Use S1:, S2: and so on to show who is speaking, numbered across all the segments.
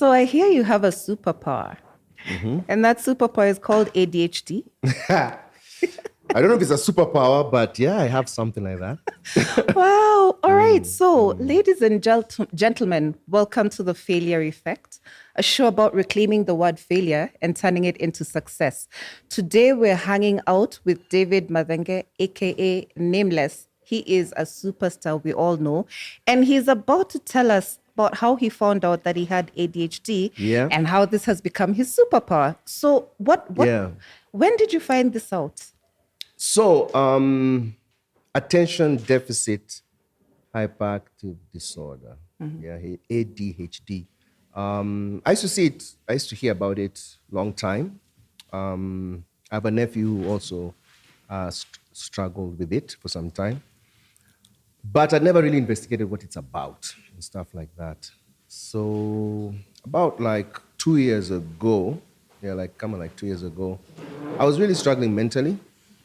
S1: So I hear you have a superpower, and that superpower is called ADHD.
S2: I don't know if it's a superpower, but yeah, I have something like that.
S1: Wow. All right. So, ladies and gentlemen, welcome to The Failure Effect, a show about reclaiming the word failure and turning it into success. Today, we're hanging out with David Madenge, aka Nameless. He is a superstar, we all know. And he's about to tell us about how he found out that he had ADHD and how this has become his superpower. So, when did you find this out?
S2: So, attention deficit hyperactive disorder. Yeah, ADHD. I used to see it. I used to hear about it long time. I have a nephew who also struggled with it for some time. But I never really investigated what it's about and stuff like that. So about like 2 years ago, like 2 years ago, I was really struggling mentally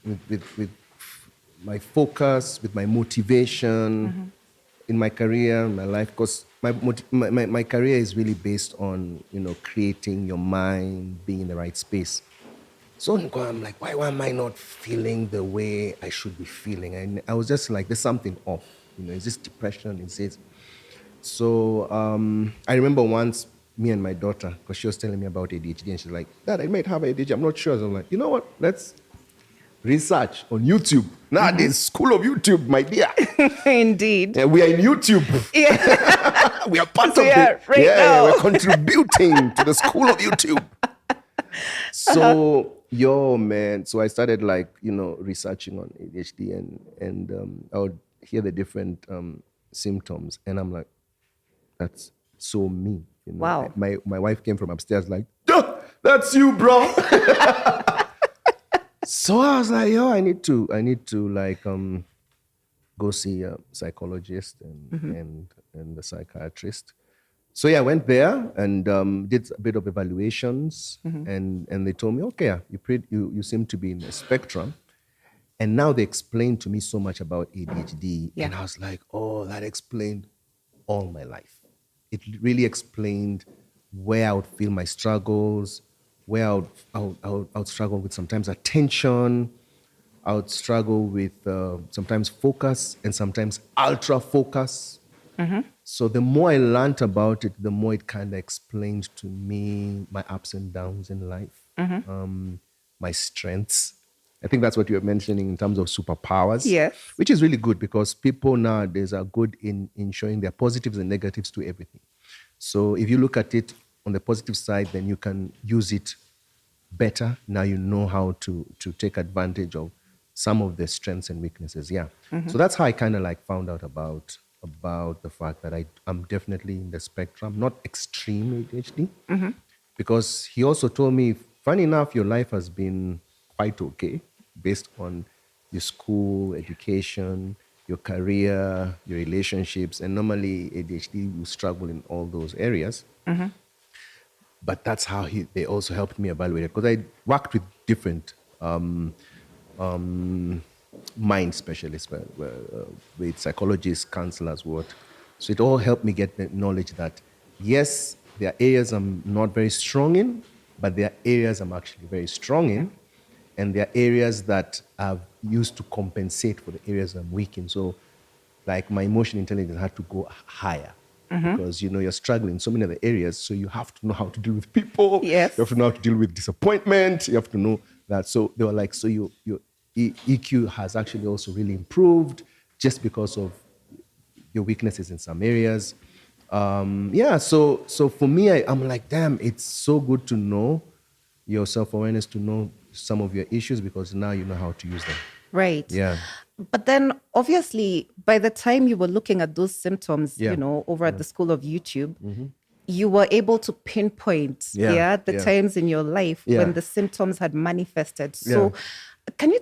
S2: with my focus, with my motivation in my career, my life, because my career is really based on, creating your mind, being in the right space. So I'm like, why am I not feeling the way I should be feeling? And I was just like, there's something off. Is this depression? Is it? So I remember once me and my daughter, because she was telling me about ADHD, and she's like, Dad, I might have ADHD. I'm not sure. So I'm like, you know what? Let's research on YouTube. Nowadays, school of YouTube, my dear.
S1: Indeed.
S2: Yeah, we are in YouTube.
S1: Yeah.
S2: We are part of it.
S1: Right now.
S2: We're contributing to the school of YouTube. So, so I started researching on ADHD and I would hear the different symptoms, and I'm like, that's so me.
S1: Wow.
S2: My wife came from upstairs like, that's you, bro. So I was like, I need to go see a psychologist and a psychiatrist. So I went there and did a bit of evaluations, and they told me, okay, you seem to be in the spectrum. And now they explained to me so much about ADHD, and I was like, oh, that explained all my life. It really explained where I would feel my struggles, where I would struggle with sometimes attention, I would struggle with sometimes focus and sometimes ultra focus. So the more I learned about it, the more it kind of explained to me my ups and downs in life, my strengths. I think that's what you were mentioning in terms of superpowers.
S1: Yes.
S2: Which is really good because people nowadays are good in showing their positives and negatives to everything. So if you look at it on the positive side, then you can use it better. Now you know how to take advantage of some of the strengths and weaknesses. Yeah. So that's how I kind of found out about the fact that I'm definitely in the spectrum, not extreme ADHD, because he also told me, funny enough, your life has been quite okay based on your school, education, your career, your relationships, and normally ADHD will struggle in all those areas. But that's how they also helped me evaluate it, because I worked with different mind specialists, with psychologists, counselors, so it all helped me get the knowledge that, yes, there are areas I'm not very strong in, but there are areas I'm actually very strong in, and there are areas that I've used to compensate for the areas I'm weak in. So, like my emotional intelligence had to go higher, because you're struggling in so many other areas, so you have to know how to deal with people.
S1: Yes.
S2: You have to know how to deal with disappointment. You have to know that. So they were like, so your EQ has actually also really improved just because of your weaknesses in some areas. So for me, I'm like, damn, it's so good to know your self-awareness, to know some of your issues, because now you know how to use them.
S1: Right.
S2: Yeah.
S1: But then obviously by the time you were looking at those symptoms, over at the school of YouTube, you were able to pinpoint the times in your life when the symptoms had manifested. So can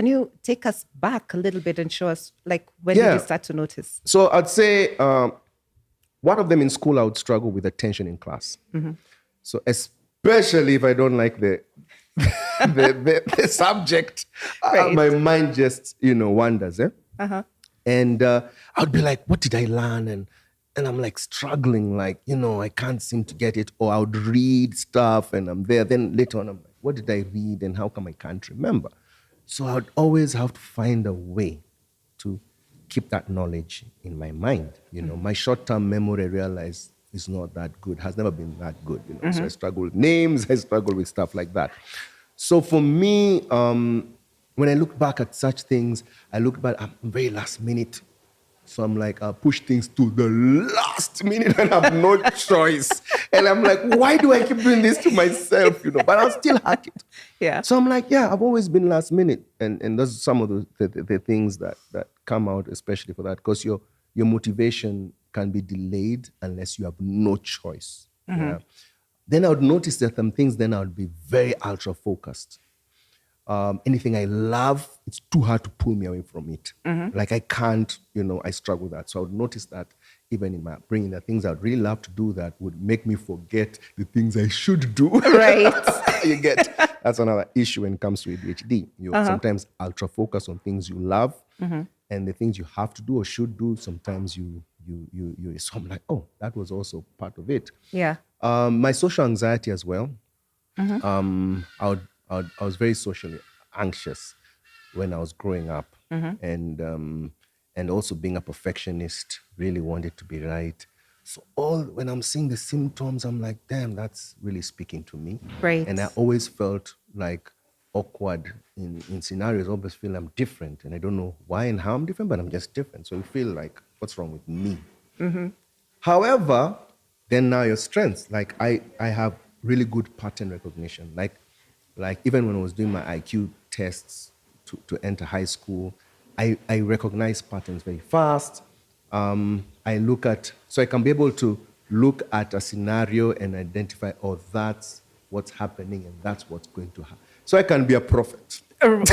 S1: you take us back a little bit and show us when did you start to notice?
S2: So I'd say one of them in school, I would struggle with attention in class. So especially if I don't like the subject,
S1: Right.
S2: my mind just, wanders. And I would be like, what did I learn? And and I'm like struggling, like, I can't seem to get it. Or I would read stuff and I'm there. Then later on, I'm like, what did I read and how come I can't remember? So I would always have to find a way to keep that knowledge in my mind. My short-term memory, I realized, is not that good, has never been that good. So I struggle with names, I struggle with stuff like that. So for me, when I look back at such things, I look back, I'm very last minute. So I'm like, I'll push things to the last minute and I have no choice. And I'm like, why do I keep doing this to myself? But I'll still hack it.
S1: Yeah.
S2: So I'm like, I've always been last minute. And those are some of the things that come out, especially for that, because your motivation can be delayed unless you have no choice. Yeah. Then I would notice that some things, then I would be very ultra focused. Anything I love, it's too hard to pull me away from it. Like I can't, I struggle with that. So I would notice that even in my bringing the things I would really love to do that would make me forget the things I should do.
S1: Right.
S2: You get, that's another issue when it comes to ADHD. You sometimes ultra focus on things you love, and the things you have to do or should do, sometimes you so I'm like, oh, that was also part of it.
S1: Yeah.
S2: My social anxiety as well. I was very socially anxious when I was growing up, and also being a perfectionist, really wanted to be right. So when I'm seeing the symptoms, I'm like, damn, that's really speaking to me.
S1: Right.
S2: And I always felt like awkward in scenarios. I always feel I'm different, and I don't know why and how I'm different, but I'm just different. So you feel like, what's wrong with me? However, then now your strengths, like I have really good pattern recognition. Like even when I was doing my IQ tests to enter high school, I recognize patterns very fast. So I can be able to look at a scenario and identify, oh, that's what's happening and that's what's going to happen. So I can be a prophet. I'm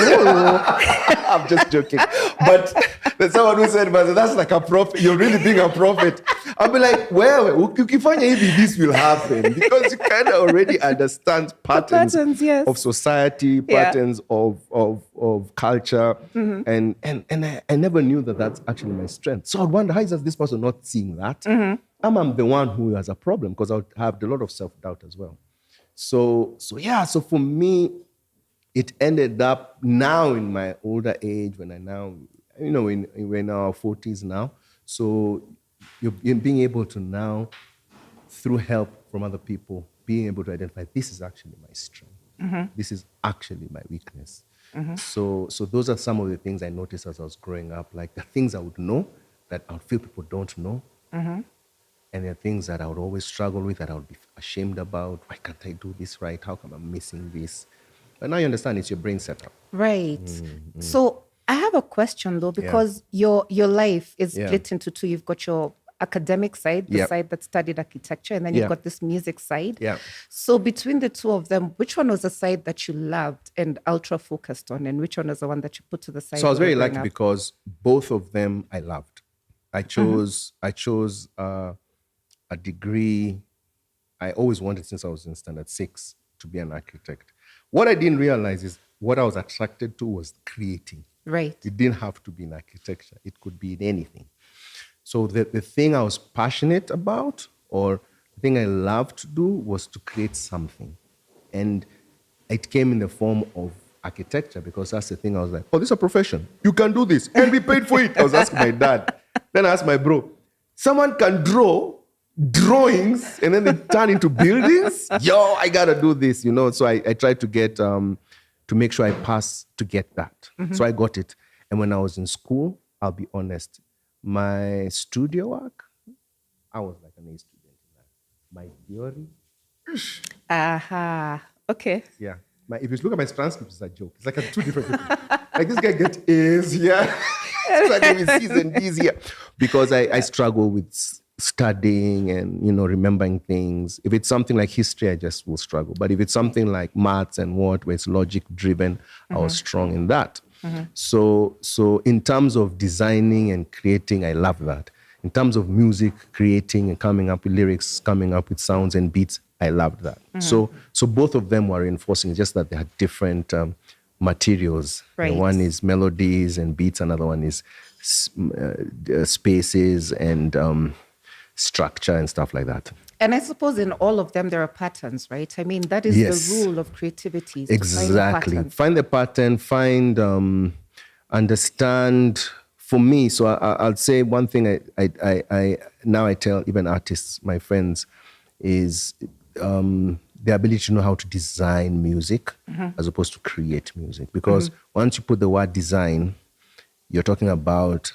S2: just joking. But there's someone who said, but that's like a prophet. You're really being a prophet. I'll be like, well, this will happen. Because you kind of already understand patterns
S1: yes.
S2: of society, patterns of culture. And I never knew that that's actually my strength. So I'd wonder, how is this person not seeing that? I'm the one who has a problem, because I would have a lot of self-doubt as well. So for me, it ended up now in my older age, when I now, we're in our 40s now. So you're being able to now, through help from other people, being able to identify, this is actually my strength. This is actually my weakness. So those are some of the things I noticed as I was growing up, like the things I would know that I would feel people don't know. And there are things that I would always struggle with, that I would be ashamed about. Why can't I do this right? How come I'm missing this? But now you understand, it's your brain setup.
S1: Right. So I have a question though, because your life is split into two. You've got your academic side, the side that studied architecture, and then you've got this music side.
S2: Yeah.
S1: So between the two of them, which one was the side that you loved and ultra focused on, and which one was the one that you put to the side?
S2: So I was very lucky because both of them I loved. I chose a degree I always wanted since I was in standard 6 to be an architect. What I didn't realize is what I was attracted to was creating.
S1: Right.
S2: It didn't have to be in architecture. It could be in anything. So the thing I was passionate about, or the thing I loved to do, was to create something. And it came in the form of architecture, because that's the thing. I was like, oh, this is a profession. You can do this and be paid for it. I was asking my dad. Then I asked my bro, someone can draw drawings and then they turn into buildings? Yo, I gotta do this, So I tried to get, to make sure I pass to get that. So I got it. And when I was in school, I'll be honest, my studio work, I was like an A student in that. My theory.
S1: Okay.
S2: Yeah. If you look at my transcript, it's a joke. It's like two different people. Like this guy gets A's here. Struggling with C's and D's here. Because I struggle with studying and, remembering things. If it's something like history, I just will struggle. But if it's something like maths and where it's logic driven, I was strong in that. So in terms of designing and creating, I love that. In terms of music, creating and coming up with lyrics, coming up with sounds and beats, I loved that. So both of them were reinforcing, just that they had different materials.
S1: Right.
S2: One is melodies and beats, another one is spaces and structure and stuff like that.
S1: And I suppose in all of them, there are patterns, right? I mean, that is
S2: Yes.
S1: the rule of creativity. is to
S2: Exactly.
S1: Find the pattern.
S2: Find the pattern, understand. For me, so I'll say one thing I now I tell even artists, my friends, is the ability to know how to design music as opposed to create music. Because once you put the word design, you're talking about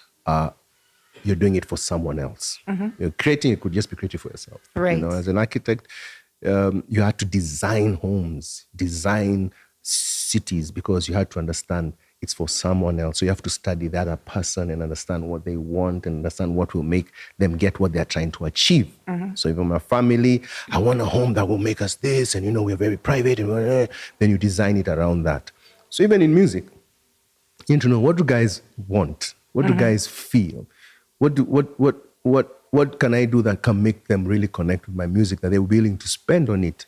S2: you're doing it for someone else. You're creating, you could just be creative for yourself.
S1: Right.
S2: You know, as an architect, you had to design homes, design cities, because you had to understand it's for someone else. So you have to study the other person and understand what they want and understand what will make them get what they're trying to achieve. So even my family, I want a home that will make us this, and we're very private, and then you design it around that. So even in music, you need to know, what do guys want? What do guys feel? What can I do that can make them really connect with my music, that they're willing to spend on it?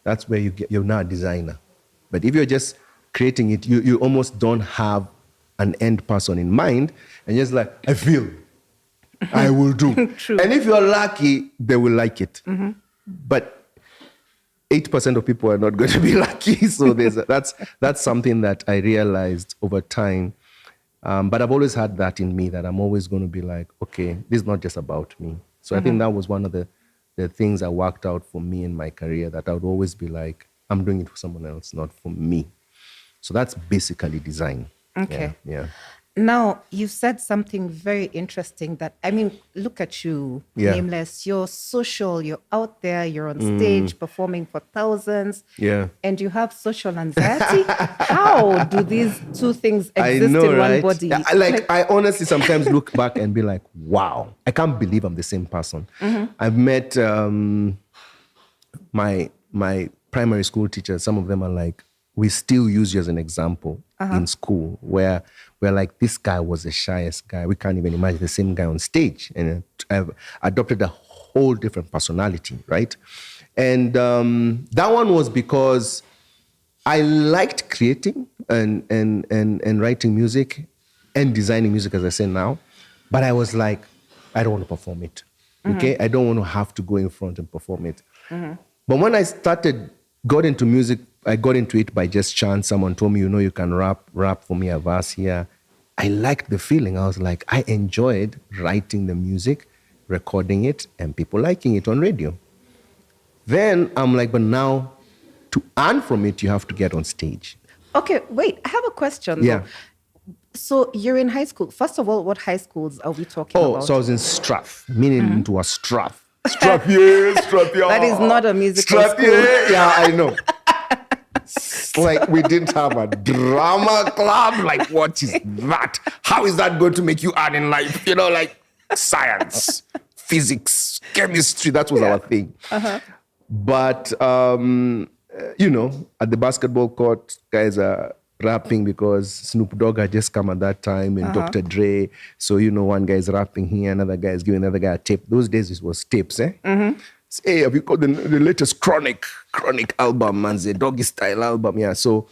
S2: That's where you're now a designer. But if you're just creating it, you almost don't have an end person in mind, and just like, I feel, I will do.
S1: True.
S2: And if you're lucky, they will like it. But 8% of people are not going to be lucky. So that's something that I realized over time. But I've always had that in me, that I'm always going to be like, okay, this is not just about me. So I think that was one of the things that worked out for me in my career, that I would always be like, I'm doing it for someone else, not for me. So that's basically design.
S1: Okay.
S2: Yeah.
S1: Now, you said something very interesting that, I mean, look at you, Nameless. You're social, you're out there, you're on stage performing for thousands.
S2: Yeah.
S1: And you have social anxiety. How do these two things exist
S2: I know,
S1: in
S2: right?
S1: one body?
S2: I honestly sometimes look back and be like, wow, I can't believe I'm the same person. I've met my primary school teachers. Some of them are like, we still use you as an example in school, where we're like, this guy was the shyest guy. We can't even imagine the same guy on stage. And I've adopted a whole different personality, right? And that one was because I liked creating and writing music and designing music, as I say now. But I was like, I don't want to perform it. Okay? I don't want to have to go in front and perform it. But when I got into music, I got into it by just chance. Someone told me, you can rap for me a verse here. I liked the feeling. I was like, I enjoyed writing the music, recording it, and people liking it on radio. Then I'm like, but now to earn from it, you have to get on stage.
S1: Okay, wait, I have a question.
S2: Yeah.
S1: Though. So you're in high school. First of all, what high schools are we talking about?
S2: Oh, so I was in Strath, meaning into a Strath. Strath, yeah, Strath, yeah.
S1: That is not a musical
S2: Strath,
S1: school.
S2: yeah, I know. Like, we didn't have a drama club. Like, what is that? How is that going to make you earn in life? Like science, physics, chemistry. That was our thing. But, at the basketball court, guys are rapping because Snoop Dogg had just come at that time, and Dr. Dre. So, one guy is rapping here, another guy is giving another guy a tape. Those days it was tapes, eh? Hey, have you got the latest Chronic album and the Doggy Style album? Yeah. So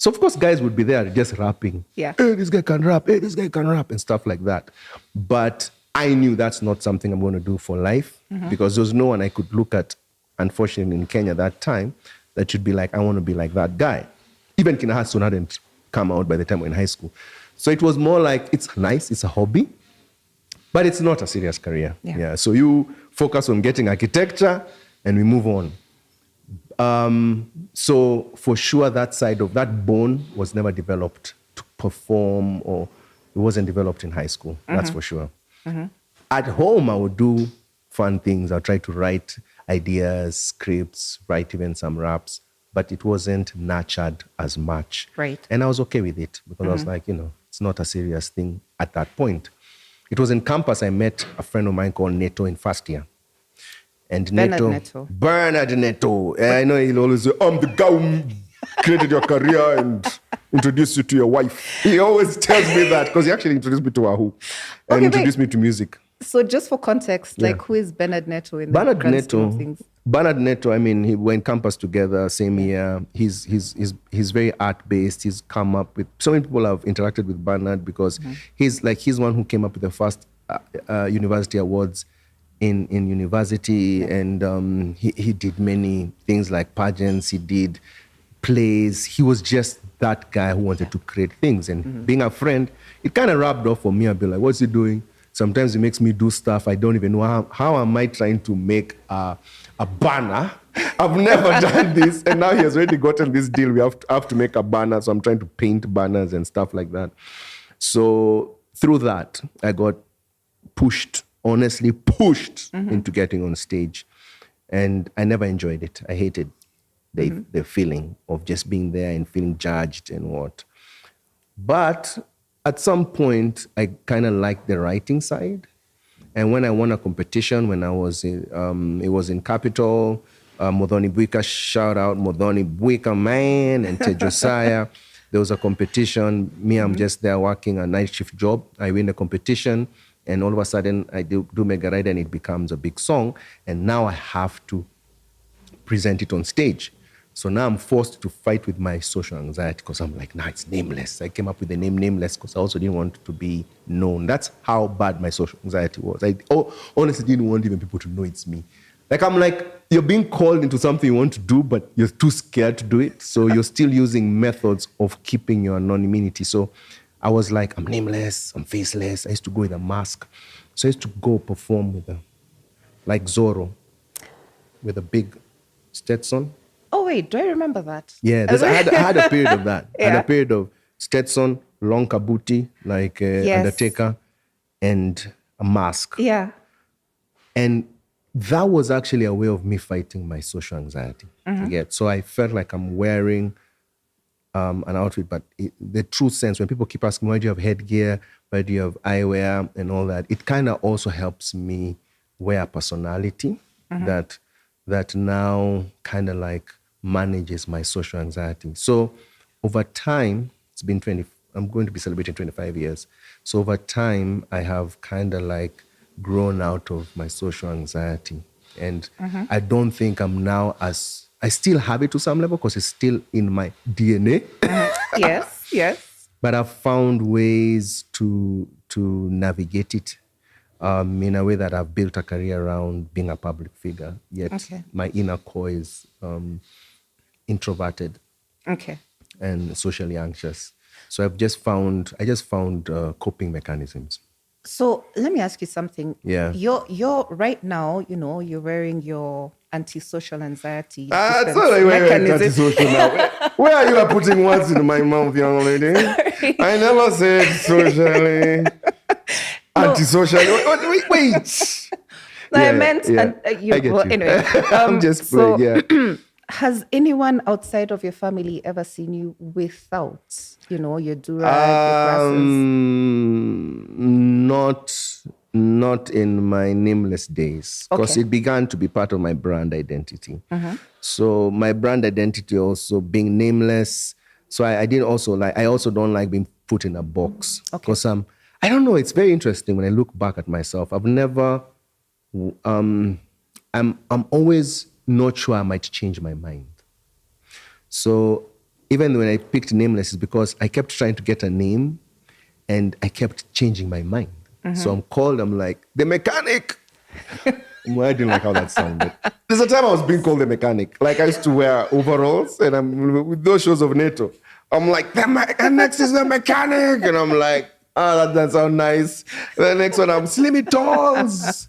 S2: of course guys would be there just rapping.
S1: Yeah.
S2: Hey, this guy can rap. Hey, this guy can rap, and stuff like that. But I knew that's not something I'm going to do for life, because there was no one I could look at, unfortunately, in Kenya that time, that should be like, I want to be like that guy. Even Kina Hasson hadn't come out by the time we were in high school. So it was more like, it's nice, it's a hobby, but it's not a serious career. Yeah. So you focus on getting architecture and we move on. So for sure, that side of that bone was never developed to perform, or it wasn't developed in high school. That's for sure. At home, I would do fun things. I'll try to write ideas, scripts, write even some raps, but it wasn't nurtured as much.
S1: Right.
S2: And I was okay with it, because I was like, it's not a serious thing at that point. It was in campus I met a friend of mine called Neto in first year. And Bernard Neto. I know he'll always say, I'm the guy who created your career and introduced you to your wife. He always tells me that, because he actually introduced me to Wahu and introduced me to music.
S1: So just for context, who is Bernard Neto in the grand scheme of things?
S2: Bernard Neto, I mean, he went campus together, same year. He's very art-based. He's come up with, so many people have interacted with Bernard because he's one who came up with the first university awards in university, and he did many things like pageants. He did plays. He was just that guy who wanted to create things. And being a friend, it kind of rubbed off for me. I'd be like, what's he doing? Sometimes he makes me do stuff I don't even know. How am I trying to make a banner? I've never done this. And now he has already gotten this deal. We have to make a banner. So I'm trying to paint banners and stuff like that. So through that, I got honestly pushed into getting on stage. And I never enjoyed it. I hated the feeling of just being there and feeling judged and what. But at some point, I kind of liked the writing side. And when I won a competition, when I was it was in Capital, Modoni Buika, shout out Modoni Buika, man, and Ted Josiah. There was a competition. Me, I'm just there working a night shift job. I win the competition, and all of a sudden, I do Megarider, and it becomes a big song. And now I have to present it on stage. So now I'm forced to fight with my social anxiety because I'm like, nah, it's Nameless. I came up with the name Nameless because I also didn't want to be known. That's how bad my social anxiety was. I honestly didn't want even people to know it's me. Like, I'm like, you're being called into something you want to do, but you're too scared to do it. So you're still using methods of keeping your anonymity. So I was like, I'm nameless, I'm faceless. I used to go with a mask. So I used to go perform with like Zorro, with a big Stetson.
S1: Oh, wait, do I remember that?
S2: Yeah, I had a period of that. I
S1: Yeah.
S2: had a period of Stetson, long kabuti, like
S1: Yes.
S2: Undertaker, and a mask.
S1: Yeah.
S2: And that was actually a way of me fighting my social anxiety. So I felt like I'm wearing an outfit, but the true sense, when people keep asking, why do you have headgear? Why do you have eyewear and all that? It kind of also helps me wear a personality that now kind of like manages my social anxiety. So over time, I'm going to be celebrating 25 years. So over time, I have kind of like grown out of my social anxiety. And I don't think I'm now I still have it to some level because it's still in my DNA.
S1: Yes.
S2: But I've found ways to navigate it in a way that I've built a career around being a public figure. Yet my inner core is introverted and socially anxious. So I just found coping mechanisms.
S1: So let me ask you something.
S2: Yeah.
S1: You're right now, you're wearing your antisocial anxiety.
S2: It's
S1: defense
S2: not like we're
S1: mechanism.
S2: antisocial now. Where are you putting words in my mouth, young lady? I never said socially. Antisocial. Wait.
S1: No, I meant,
S2: I get you.
S1: Anyway.
S2: I'm just playing,
S1: Has anyone outside of your family ever seen you without, your durag, your glasses?
S2: Not in my Nameless days, because it began to be part of my brand identity. So my brand identity also being nameless. So I also don't like being put in a box because I don't know. It's very interesting when I look back at myself. I've never. I'm always not sure I might change my mind. So even when I picked Nameless, it's because I kept trying to get a name and I kept changing my mind. So I'm like, the mechanic. Well, I didn't like how that sounded. There's a time I was being called the mechanic. Like I used to wear overalls and I'm with those shows of NATO. I'm like, the next is the mechanic. And I'm like, that doesn't sound nice. The next one, I'm Slimmy Talls.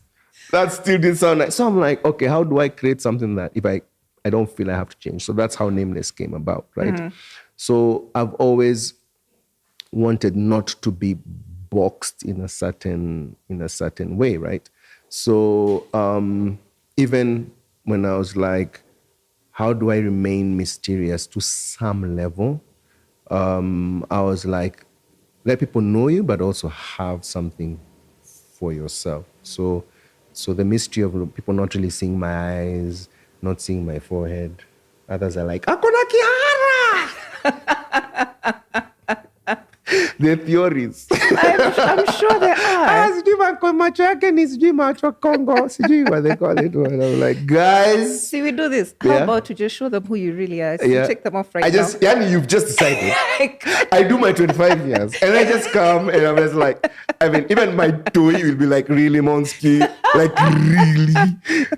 S2: That still didn't sound nice. So I'm like, okay, how do I create something that if I don't feel I have to change? So that's how Nameless came about, right? So I've always wanted not to be boxed in a certain way, right? So even when I was like, how do I remain mysterious to some level? I was like, let people know you, but also have something for yourself. So the mystery of people not really seeing my eyes, not seeing my forehead. Others are like, Akona Kihara! the theories.
S1: I'm sure there are.
S2: Sijui macho yake ni sijui macho Congo. Sijui what they call it. And I'm like, guys.
S1: See, we do this. How about to just show them who you really are? So you take them off right now.
S2: Yani, you've just decided. I do my 25 years. And I just come and I'm just like, I mean, even my toy will be like, really, Monsky? Like, really?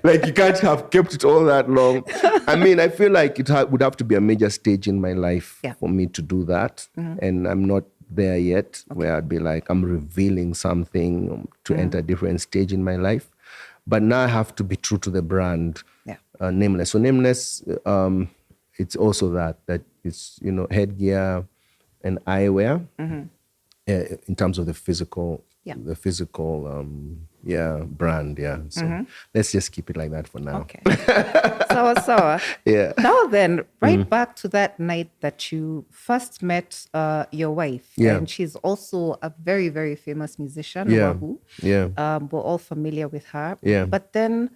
S2: Like, you can't have kept it all that long. I mean, I feel like it would have to be a major stage in my life for me to do that. And I'm not there yet, where I'd be like, I'm revealing something to enter a different stage in my life. But now I have to be true to the brand, Nameless. So Nameless, it's also that it's, headgear and eyewear in terms of the physical brand. So let's just keep it like that for now.
S1: Okay. Sawa. Yeah. Now then, back to that night that you first met your wife.
S2: Yeah.
S1: And she's also a very, very famous musician,
S2: Yeah.
S1: Wahu.
S2: Yeah.
S1: We're all familiar with her.
S2: Yeah.
S1: But then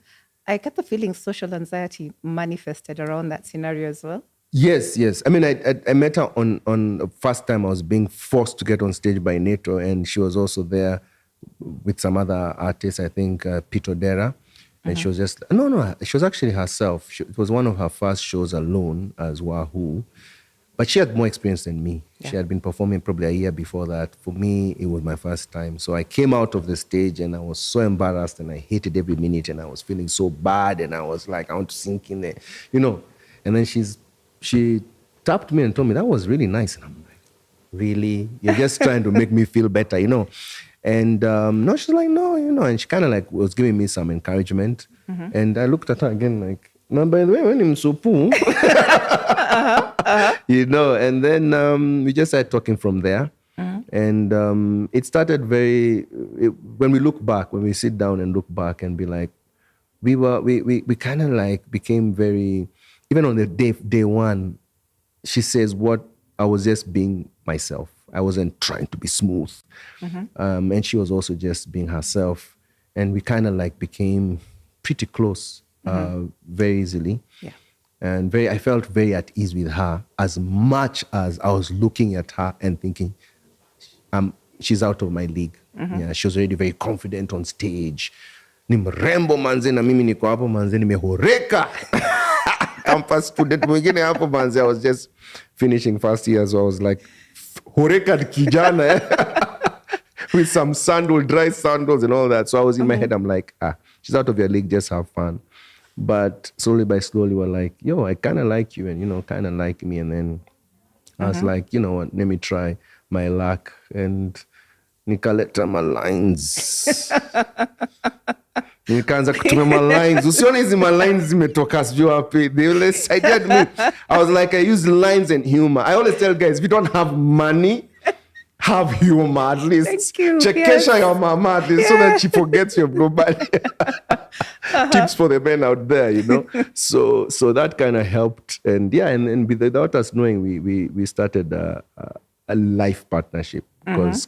S1: I get the feeling social anxiety manifested around that scenario as well.
S2: Yes. I mean, I met her on the first time I was being forced to get on stage by NATO, and she was also there with some other artists, I think Peter Dera. And she was just, she was actually herself. It was one of her first shows alone as Wahu. But she had more experience than me. Yeah. She had been performing probably a year before that. For me, it was my first time. So I came out of the stage and I was so embarrassed and I hated every minute and I was feeling so bad and I was like, I want to sink in there, And then she tapped me and told me, that was really nice. And I'm like, really? You're just trying to make me feel better, And no, she's like, no, and she kind of like was giving me some encouragement. And I looked at her again like, no, by the way, when I'm so poor, and then we just started talking from there. And it started when we look back, when we sit down and look back and be like, we kind of like became very, even on the day one, she says what I was just being myself. I wasn't trying to be smooth. And she was also just being herself. And we kind of like became pretty close very easily. Yeah. And I felt very at ease with her, as much as I was looking at her and thinking, she's out of my league. Yeah, she was already very confident on stage. Ni mrembo manze na mimi niko hapo manze nimehoreka. Campus student mwingine hapo manze, I was just finishing first year, so I was like, horeka kijana with some dry sandals and all that. So I was in my head, I'm like, she's out of your league, just have fun. But slowly by slowly, we're like, yo, I kind of like you and, kind of like me. And then I was like, you know what, let me try my luck. And nikaleta my lines. Nikaanza kutumia my lines. Usione hizi my lines zimetoka sijui wapi. They always sided me. I was like, I use lines and humor. I always tell guys, if you don't have money, have humor at least.
S1: Thank you.
S2: Chekesha your mama at least so that she forgets your global. Tips for the men out there, So that kind of helped. And and without us knowing, we started a life partnership because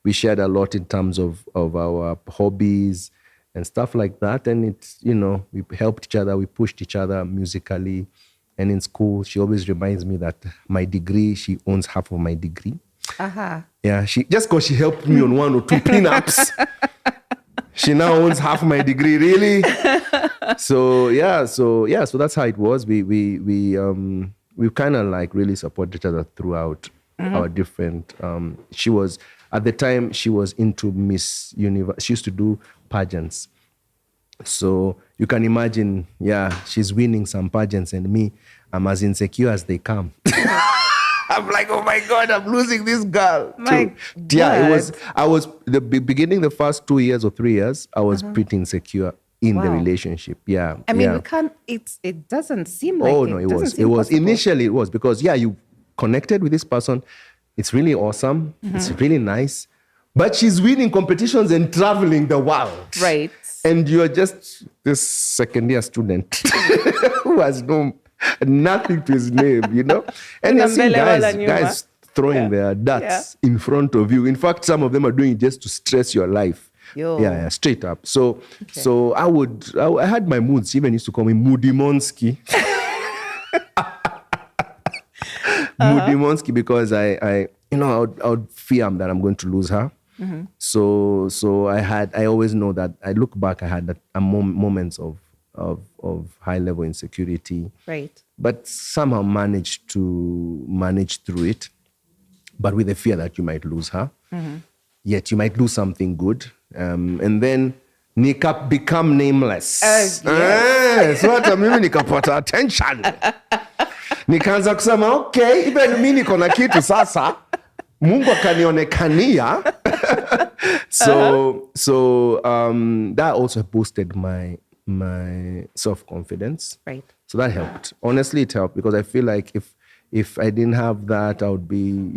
S2: we shared a lot in terms of our hobbies and stuff like that. And it's, we helped each other, we pushed each other musically. And in school, she always reminds me that my degree, she owns half of my degree. Yeah, just because she helped me on 1 or 2 prenups, she now owns half my degree, really? So that's how it was. We kind of like really support each other throughout our different, at the time, she was into Miss Universe. She used to do pageants. So you can imagine, she's winning some pageants and me, I'm as insecure as they come. I'm like, oh my God, I'm losing this girl. I was the beginning, the first 2 years or 3 years, I was pretty insecure in the relationship. Yeah.
S1: I mean, we can't, it doesn't seem like
S2: it was. Initially it was because, you connected with this person. It's really awesome. It's really nice. But she's winning competitions and traveling the world.
S1: Right.
S2: And you're just this second-year student who has nothing to his name, And you're seeing guys throwing their darts in front of you. In fact, some of them are doing it just to stress your life. Yeah, straight up. So I had my moods. She even used to call me Moody Monsky. Moody Monsky, because I would fear that I'm going to lose her. So I always know that I look back, I had moments of high level insecurity.
S1: Right.
S2: But somehow managed to manage through it, but with the fear that you might lose her. Yet you might lose something good. And then become nameless.
S1: Yes.
S2: So hata mimi nikapata attention. Nikaanza kusema, okay, even mimi niko na kitu sasa. Mungu akanionekania. So that also boosted my self-confidence.
S1: Right.
S2: So that helped. Honestly, it helped, because I feel like if I didn't have that, I would be,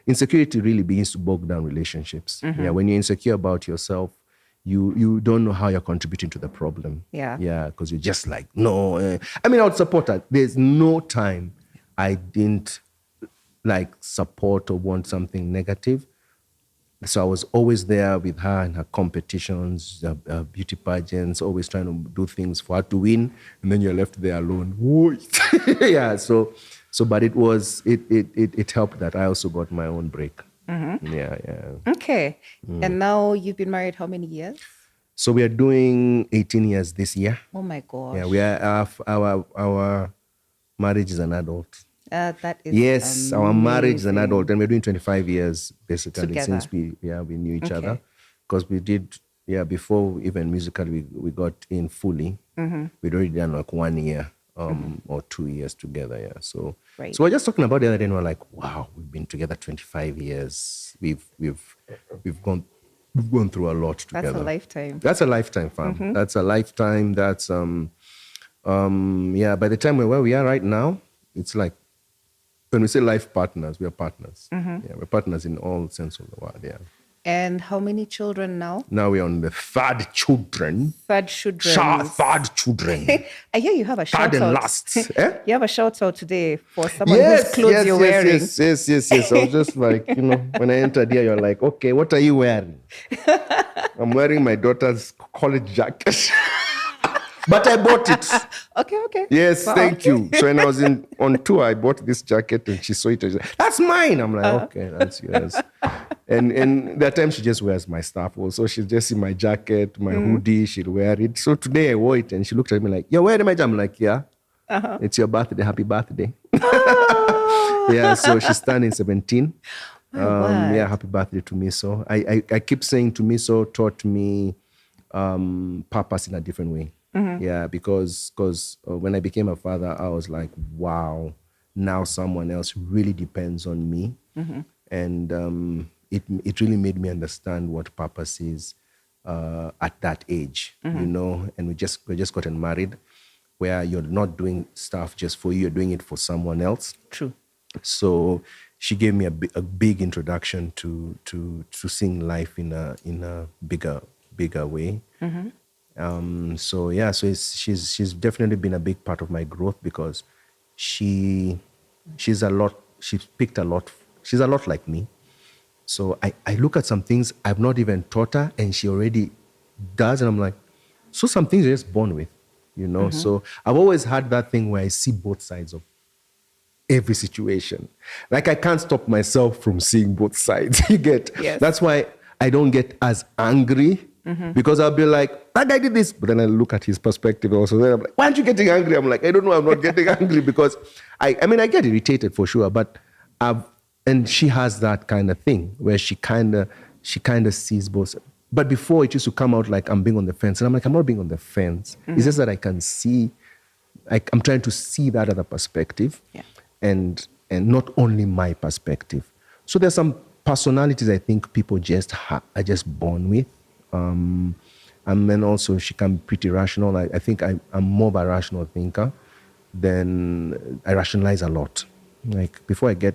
S2: insecurity really begins to bog down relationships. Yeah, when you're insecure about yourself, you don't know how you're contributing to the problem.
S1: Yeah.
S2: Yeah, because you're just like, no. I would support her. There's no time I didn't support or want something negative. So I was always there with her in her competitions, beauty pageants, always trying to do things for her to win, and then you're left there alone. Yeah. So, but it helped that I also got my own break. Yeah.
S1: Okay. And now you've been married how many years?
S2: So we are doing 18 years this year.
S1: Oh my gosh.
S2: Yeah, we are our marriage is an adult.
S1: That is
S2: yes, our marriage is an
S1: amazing.
S2: adult, and we're doing 25 years basically
S1: Together.
S2: since we knew each other,
S1: Okay.
S2: because we did before even musically we got in fully. We'd already done like 1 year or 2 years together. Yeah, so
S1: Right.
S2: so we're just talking about the other day, and we're like, wow, we've been together 25 years. We've gone through a lot together.
S1: That's a lifetime.
S2: That's a lifetime, fam. That's a lifetime. That's by the time we're where we are right now, it's like, when we say life partners, we are partners. Yeah, we're partners in all sense of the word. Yeah.
S1: And how many children now?
S2: Now we're on the third children.
S1: Third children.
S2: Third children.
S1: I hear you have a shout
S2: Third and
S1: out.
S2: last. Eh?
S1: You have a shout out today for someone whose clothes you're wearing.
S2: Yes. I was just like, when I entered here, you're like, okay, what are you wearing? I'm wearing my daughter's college jacket. But I bought it.
S1: Okay.
S2: Yes,
S1: Wow.
S2: thank you. So when I was on tour, I bought this jacket, and she saw it. And she said, that's mine. I'm like, okay, that's yours. And that time she just wears my stuff also. She'll just see my jacket, my hoodie, she'll wear it. So today I wore it, and she looked at me like, you're wearing my jacket? I'm like, yeah. It's your birthday. Happy birthday. Yeah, so she's turning 17. Yeah, happy birthday to Miso. I keep saying to Miso taught me purpose in a different way. Yeah, because when I became a father, I was like, wow, now someone else really depends on me. And it really made me understand what purpose is at that age, and we just gotten married, where you're not doing stuff just for you, you're doing it for someone else.
S1: True.
S2: So she gave me a big introduction to seeing life in a bigger way. So she's definitely been a big part of my growth, because she's a lot like me. So I look at some things I've not even taught her, and she already does, and I'm like, so some things you're just born with, So I've always had that thing where I see both sides of every situation. Like, I can't stop myself from seeing both sides. You get?
S1: Yes.
S2: That's why I don't get as angry, because I'll be like, that guy did this. But then I look at his perspective also. Then I'm like, why aren't you getting angry? I'm like, I don't know. I'm not getting angry, because I get irritated for sure. But and she has that kind of thing where she kind of sees both. But before, it used to come out like I'm being on the fence. And I'm like, I'm not being on the fence. It's just that I can see, I'm trying to see that other perspective.
S1: Yeah.
S2: And not only my perspective. So there's some personalities I think people just are just born with. And then also she can be pretty rational. I think I'm more of a rational thinker. Then I rationalize a lot. Like, before I get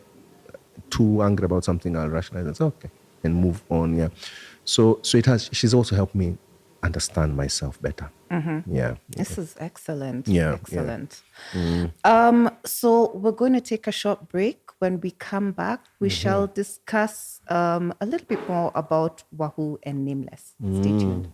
S2: too angry about something, I'll rationalize and say, okay, and move on. Yeah. So she's also helped me understand myself better. Yeah.
S1: This is excellent.
S2: Yeah,
S1: Excellent. So we're going to take a short break. When we come back, we shall discuss a little bit more about Wahu and Nameless. Stay tuned.